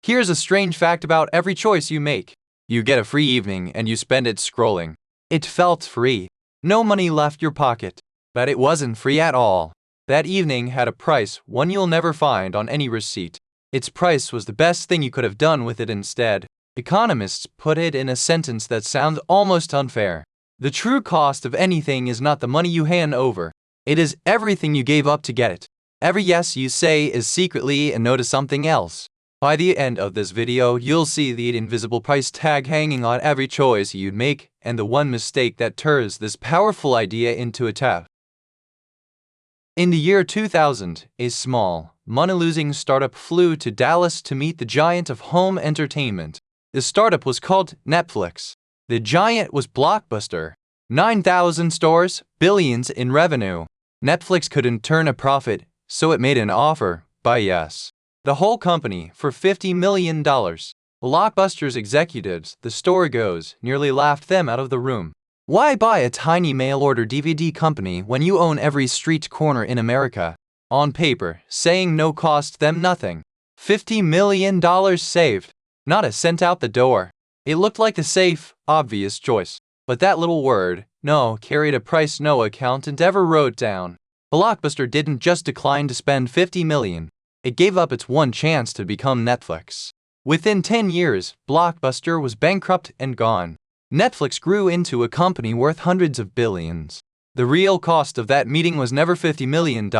Here's a strange fact about every choice you make. You get a free evening and you spend it scrolling. It felt free. No money left your pocket. But it wasn't free at all. That evening had a price, one you'll never find on any receipt. Its price was the best thing you could have done with it instead. Economists put it in a sentence that sounds almost unfair. The true cost of anything is not the money you hand over. It is everything you gave up to get it. Every yes you say is secretly a no to something else. By the end of this video, you'll see the invisible price tag hanging on every choice you'd make and the one mistake that turns this powerful idea into a trap. In the year 2000, a small, money-losing startup flew to Dallas to meet the giant of home entertainment. The startup was called Netflix. The giant was Blockbuster. 9,000 stores, billions in revenue. Netflix couldn't turn a profit, so it made an offer, buy yes. The whole company for $50 million. Blockbuster's executives, the story goes, nearly laughed them out of the room. Why buy a tiny mail-order DVD company when you own every street corner in America? On paper, saying no cost them nothing. $50 million saved. Not a cent out the door. It looked like the safe, obvious choice. But that little word, no, carried a price no accountant ever wrote down. Blockbuster didn't just decline to spend $50 million. It gave up its one chance to become Netflix. Within 10 years, Blockbuster was bankrupt and gone. Netflix grew into a company worth hundreds of billions. The real cost of that meeting was never $50 million.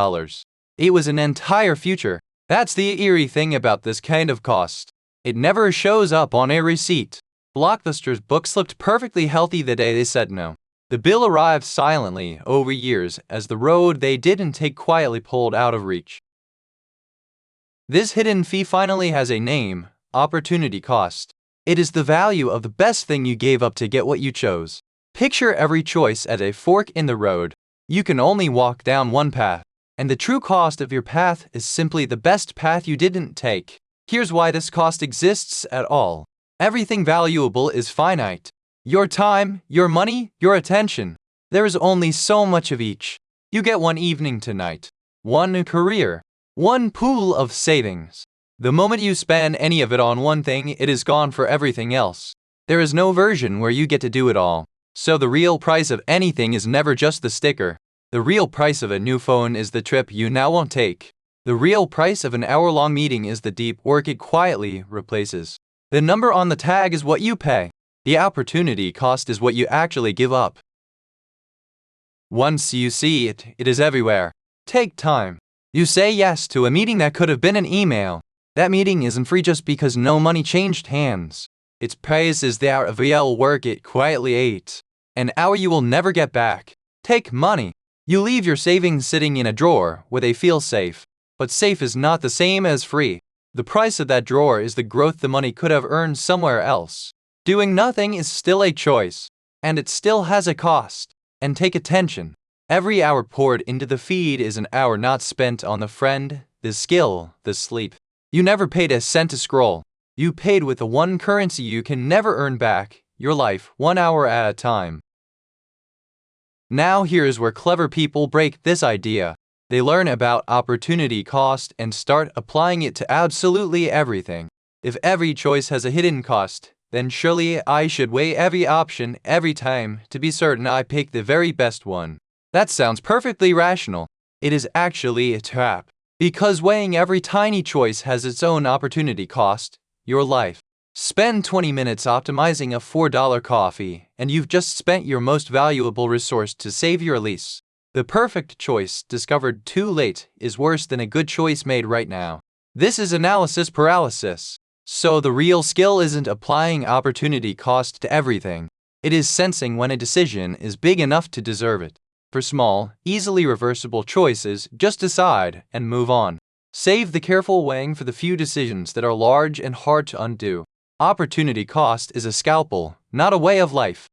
It was an entire future. That's the eerie thing about this kind of cost. It never shows up on a receipt. Blockbuster's book slipped perfectly healthy the day they said no. The bill arrived silently over years as the road they didn't take quietly pulled out of reach. This hidden fee finally has a name: opportunity cost. It is the value of the best thing you gave up to get what you chose. Picture every choice as a fork in the road. You can only walk down one path, and the true cost of your path is simply the best path you didn't take. Here's why this cost exists at all. Everything valuable is finite. Your time, your money, your attention. There is only so much of each. You get one evening tonight, one career, one pool of savings. The moment you spend any of it on one thing, it is gone for everything else. There is no version where you get to do it all. So the real price of anything is never just the sticker. The real price of a new phone is the trip you now won't take. The real price of an hour-long meeting is the deep work it quietly replaces. The number on the tag is what you pay. The opportunity cost is what you actually give up. Once you see it, it is everywhere. Take time. You say yes to a meeting that could have been an email. That meeting isn't free just because no money changed hands. Its price is the hour of real work it quietly ate. An hour you will never get back. Take money. You leave your savings sitting in a drawer where they feel safe. But safe is not the same as free. The price of that drawer is the growth the money could have earned somewhere else. Doing nothing is still a choice, and it still has a cost. And take attention. Every hour poured into the feed is an hour not spent on the friend, the skill, the sleep. You never paid a cent to scroll. You paid with the one currency you can never earn back, your life, 1 hour at a time. Now here's where clever people break this idea. They learn about opportunity cost and start applying it to absolutely everything. If every choice has a hidden cost, then surely I should weigh every option every time to be certain I pick the very best one. That sounds perfectly rational. It is actually a trap. Because weighing every tiny choice has its own opportunity cost, your life. Spend 20 minutes optimizing a $4 coffee, and you've just spent your most valuable resource to save your lease. The perfect choice discovered too late is worse than a good choice made right now. This is analysis paralysis. So the real skill isn't applying opportunity cost to everything. It is sensing when a decision is big enough to deserve it. For small, easily reversible choices, just decide and move on. Save the careful weighing for the few decisions that are large and hard to undo. Opportunity cost is a scalpel, not a way of life.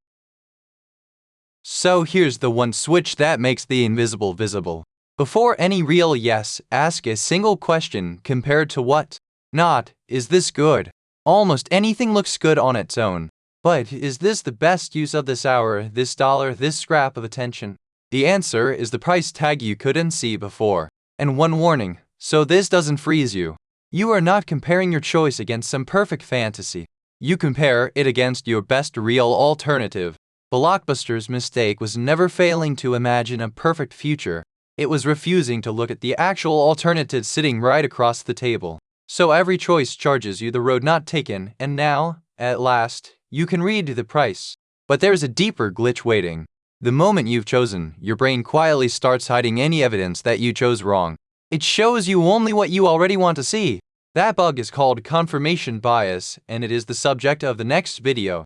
So here's the one switch that makes the invisible visible. Before any real yes, ask a single question compared to what? Not, is this good? Almost anything looks good on its own. But is this the best use of this hour, this dollar, this scrap of attention? The answer is the price tag you couldn't see before. And one warning, so this doesn't freeze you. You are not comparing your choice against some perfect fantasy. You compare it against your best real alternative. Blockbuster's mistake was never failing to imagine a perfect future. It was refusing to look at the actual alternative sitting right across the table. So every choice charges you the road not taken, and now, at last, you can read the price. But there's a deeper glitch waiting. The moment you've chosen, your brain quietly starts hiding any evidence that you chose wrong. It shows you only what you already want to see. That bug is called confirmation bias, and it is the subject of the next video.